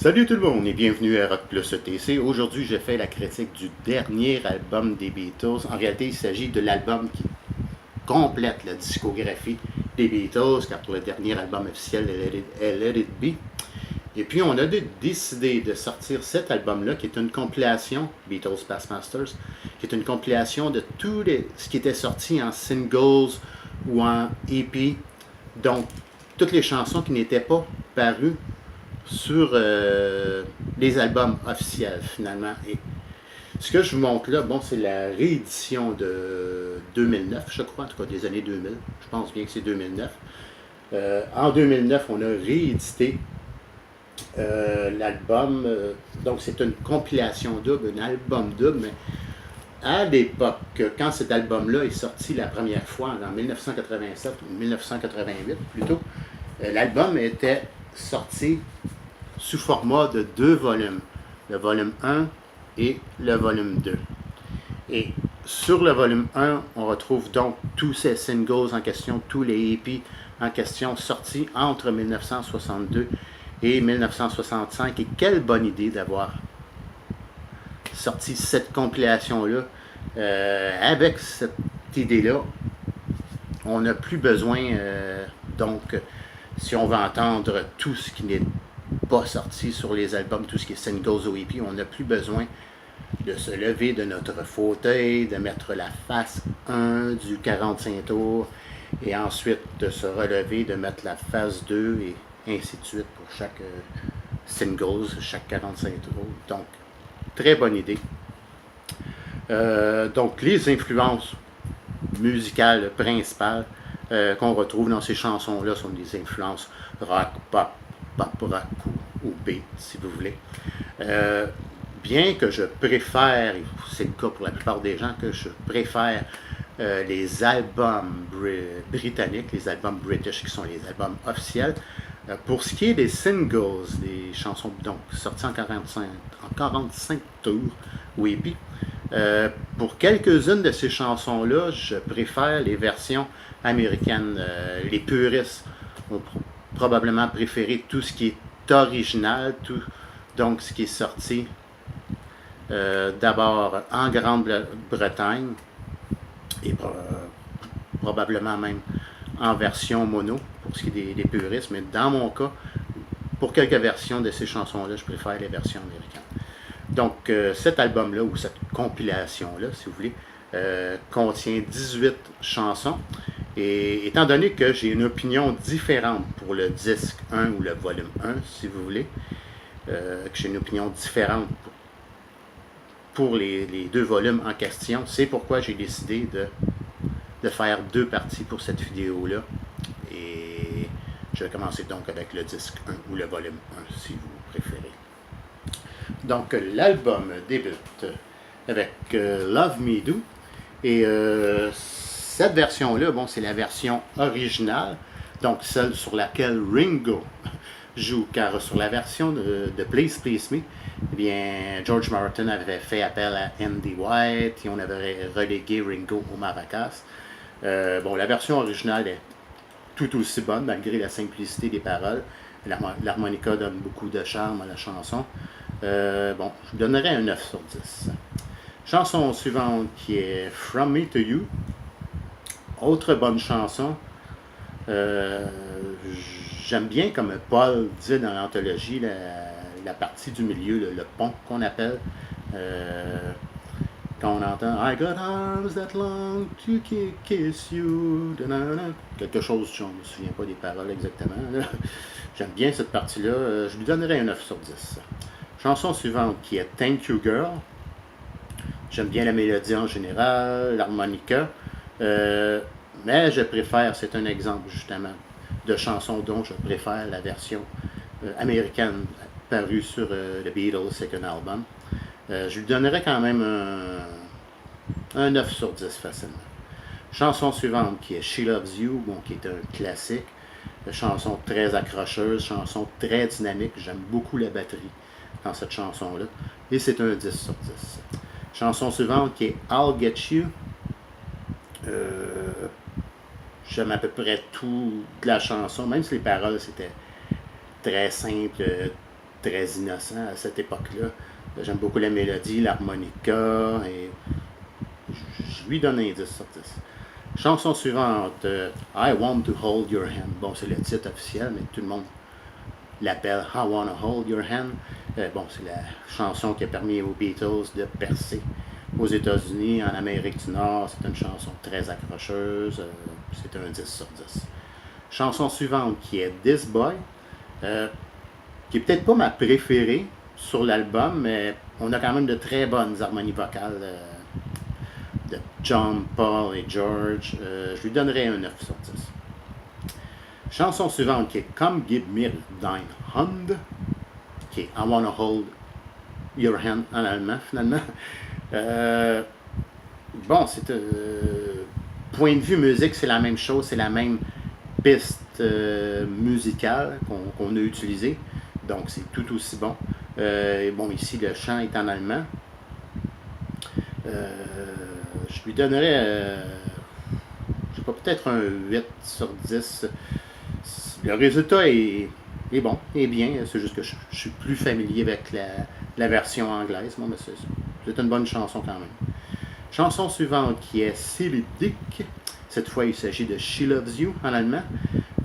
Salut tout le monde et bienvenue à Rock Plus ETC. Aujourd'hui, je fais la critique du dernier album des Beatles. En réalité, il s'agit de l'album qui complète la discographie des Beatles, car pour le dernier album officiel, Let It Be. Et puis, on a décidé de sortir cet album-là, qui est une compilation, Beatles Past Masters, qui est une compilation de tout ce qui était sorti en singles ou en EP. Donc, toutes les chansons qui n'étaient pas parues sur les albums officiels finalement. Et ce que je vous montre là, bon, c'est la réédition de 2009, je crois, en tout cas des années 2000. Je pense bien que c'est 2009. En 2009, on a réédité l'album. Donc, c'est une compilation double, un album double, mais à l'époque, quand cet album-là est sorti la première fois, en 1987 ou 1988 plutôt, l'album était sorti sous format de 2 volumes, le volume 1 et le volume 2. Et sur le volume 1, on retrouve donc tous ces singles en question, tous les EP en question sortis entre 1962 et 1965. Et quelle bonne idée d'avoir sorti cette compilation-là. Avec cette idée-là, on n'a plus besoin, donc, si on veut entendre tout ce qui n'est pas sorti sur les albums, tout ce qui est singles ou EP, on n'a plus besoin de se lever de notre fauteuil, de mettre la face 1 du 45 tours et ensuite de se relever, de mettre la face 2 et ainsi de suite pour chaque singles, chaque 45 tours. Donc, très bonne idée. Donc, les influences musicales principales qu'on retrouve dans ces chansons-là sont des influences rock, pop, pop rock ou B, si vous voulez. Bien que je préfère, et c'est le cas pour la plupart des gens, que je préfère les albums britanniques, les albums british qui sont les albums officiels. Pour ce qui est des singles, des chansons donc sorties en 45 tours ou EP, pour quelques-unes de ces chansons-là, je préfère les versions américaines. Les puristes ont probablement préféré tout ce qui est original, donc ce qui est sorti d'abord en Grande-Bretagne et probablement même en version mono pour ce qui est des puristes, mais dans mon cas, pour quelques versions de ces chansons-là, je préfère les versions américaines. Donc, cet album-là, ou cette compilation-là, si vous voulez, contient 18 chansons. Et étant donné que j'ai une opinion différente pour le disque 1 ou le volume 1, si vous voulez, que j'ai une opinion différente pour les 2 volumes en question, c'est pourquoi j'ai décidé de faire 2 parties pour cette vidéo-là. Et je vais commencer donc avec le disque 1 ou le volume 1, si vous préférez. Donc, l'album débute avec Love Me Do. Et cette version-là, bon, c'est la version originale, donc celle sur laquelle Ringo joue, car sur la version de Please Please Me, eh bien, George Martin avait fait appel à Andy White et on avait relégué Ringo au maracas. Bon, la version originale est tout aussi bonne, malgré la simplicité des paroles. L'harmonica donne beaucoup de charme à la chanson. Bon, je donnerais un 9 sur 10. Chanson suivante qui est From Me to You. Autre bonne chanson. J'aime bien, comme Paul dit dans l'anthologie, la partie du milieu, le pont qu'on appelle. Quand on entend I got arms that long to kiss you. Quelque chose, je ne me souviens pas des paroles exactement. J'aime bien cette partie-là. Je lui donnerais un 9 sur 10. Chanson suivante qui est Thank You Girl. J'aime bien la mélodie en général, l'harmonica. Mais je préfère, c'est un exemple justement de chanson dont je préfère la version américaine parue sur le Beatles Second Album. Je lui donnerais quand même un 9 sur 10 facilement. Chanson suivante qui est She Loves You, bon, qui est un classique. Chanson très accrocheuse, chanson très dynamique. J'aime beaucoup la batterie dans cette chanson-là. Et c'est un 10 sur 10. Chanson suivante qui est I'll Get You. J'aime à peu près tout de la chanson, même si les paroles c'était très simples, très innocent à cette époque-là. J'aime beaucoup la mélodie, l'harmonica, et je lui donne un 10 sur 10. Chanson suivante, I Want to Hold Your Hand. Bon, c'est le titre officiel, mais tout le monde l'appelle I Wanna Hold Your Hand. Bon, c'est la chanson qui a permis aux Beatles de percer aux États-Unis, en Amérique du Nord. C'est une chanson très accrocheuse. C'est un 10 sur 10. Chanson suivante qui est This Boy, qui est peut-être pas ma préférée sur l'album, mais on a quand même de très bonnes harmonies vocales de John, Paul et George. Je lui donnerais un 9 sur 10. Chanson suivante qui est Come Give Me Thine Hand, qui est I Wanna Hold Your Hand en allemand finalement. Bon, c'est point de vue musique, c'est la même chose, c'est la même piste musicale qu'on a utilisée, donc c'est tout aussi bon. Bon, ici le chant est en allemand. Je lui donnerais, je sais pas, peut-être un 8 sur 10. Le résultat est bon, est bien, c'est juste que je suis plus familier avec la version anglaise. Bon, mais c'est une bonne chanson quand même. Chanson suivante qui est Silly Dick. Cette fois, il s'agit de She Loves You en allemand.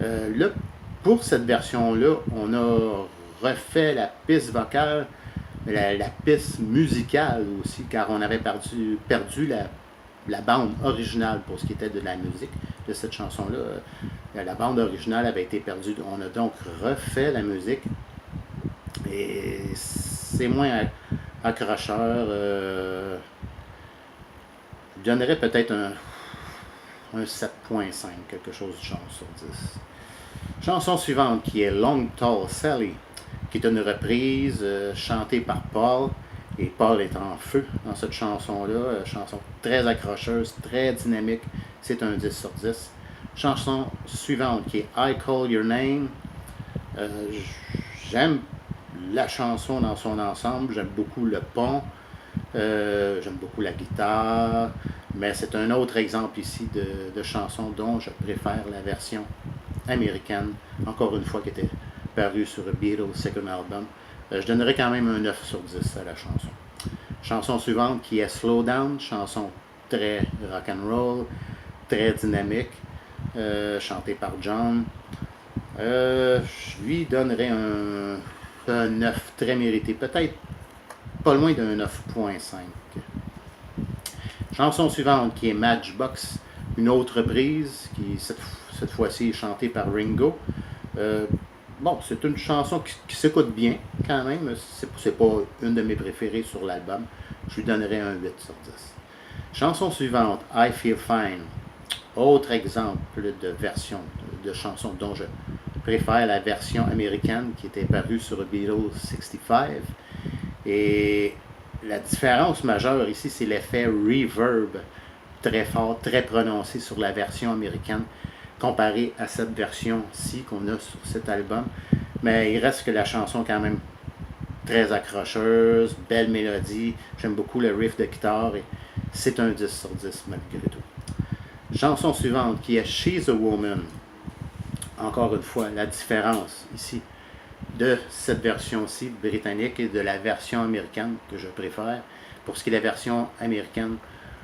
Là, pour cette version-là, on a refait la piste vocale, la piste musicale aussi, car on avait perdu la bande originale pour ce qui était de la musique de cette chanson-là. La bande originale avait été perdue. On a donc refait la musique et c'est moins accrocheur. Je donnerais peut-être un 7.5, quelque chose du genre sur 10. Chanson suivante qui est Long Tall Sally, qui est une reprise chantée par Paul. Et Paul est en feu dans cette chanson-là. Chanson très accrocheuse, très dynamique. C'est un 10 sur 10. Chanson suivante qui est I Call Your Name. J'aime la chanson dans son ensemble. J'aime beaucoup le pont. J'aime beaucoup la guitare. Mais c'est un autre exemple ici de chanson dont je préfère la version américaine. Encore une fois, qui était parue sur le Beatles Second Album. Je donnerais quand même un 9 sur 10 à la chanson. Chanson suivante qui est Slow Down, chanson très rock'n'roll, très dynamique, chantée par John. Je lui donnerais un 9 très mérité, peut-être pas loin d'un 9.5. Chanson suivante qui est Matchbox, une autre reprise qui cette fois-ci est chantée par Ringo. Bon, c'est une chanson qui s'écoute bien quand même. C'est pas une de mes préférées sur l'album. Je lui donnerais un 8 sur 10. Chanson suivante, I Feel Fine. Autre exemple de version de chanson dont je préfère la version américaine qui était parue sur Beatles 65. Et la différence majeure ici, c'est l'effet reverb très fort, très prononcé sur la version américaine comparé à cette version-ci qu'on a sur cet album. Mais il reste que la chanson quand même très accrocheuse, belle mélodie. J'aime beaucoup le riff de guitare et c'est un 10 sur 10 malgré tout. Chanson suivante qui est She's a Woman. Encore une fois, la différence ici de cette version-ci britannique et de la version américaine que je préfère. Pour ce qui est de la version américaine,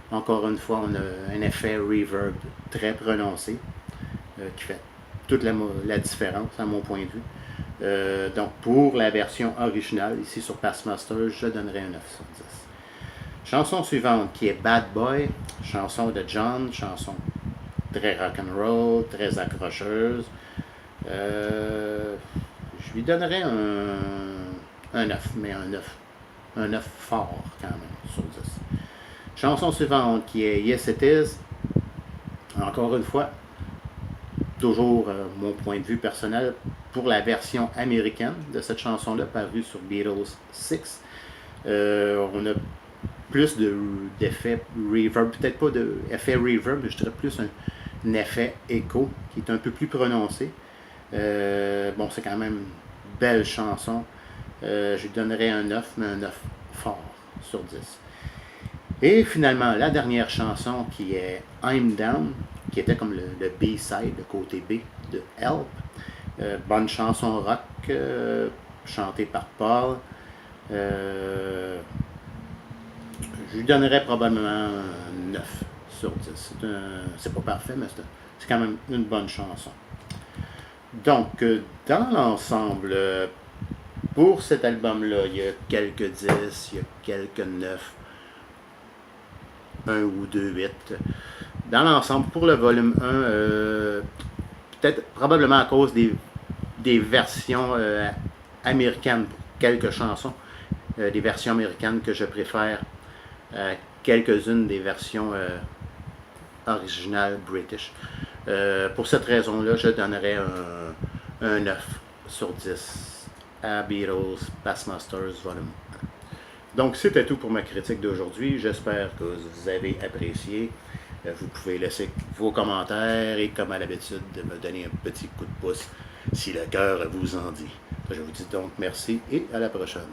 encore une fois, on a un effet reverb très prononcé qui fait toute la différence à mon point de vue. Donc pour la version originale, ici sur Passmaster, je donnerai un 9 sur 10. Chanson suivante qui est Bad Boy, chanson de John, chanson très rock'n'roll, très accrocheuse. Je lui donnerais un 9, mais un 9 fort quand même sur 10. Chanson suivante qui est Yes It Is. Encore une fois, toujours mon point de vue personnel pour la version américaine de cette chanson-là parue sur Beatles 6. On a plus d'effet reverb, peut-être pas d'effet reverb, mais je dirais plus un effet écho qui est un peu plus prononcé. Bon, c'est quand même une belle chanson. Je lui donnerais un 9, mais un 9 fort sur 10. Et finalement, la dernière chanson qui est I'm Down, qui était comme le B-side, le côté B de Help. Bonne chanson rock, chanté par Paul. Je lui donnerais probablement un 9 sur 10. C'est pas parfait, mais c'est quand même une bonne chanson. Donc, dans l'ensemble, pour cet album-là, il y a quelques 10, il y a quelques 9, un ou deux 8. Dans l'ensemble, pour le volume 1, peut-être probablement à cause des versions américaines pour quelques chansons, des versions américaines que je préfère quelques-unes des versions originales british. Pour cette raison-là, je donnerais un 9 sur 10 à Beatles Past Masters Volume 1. Donc, c'était tout pour ma critique d'aujourd'hui. J'espère que vous avez apprécié. Vous pouvez laisser vos commentaires et, comme à l'habitude, de me donner un petit coup de pouce si le cœur vous en dit. Je vous dis donc merci et à la prochaine.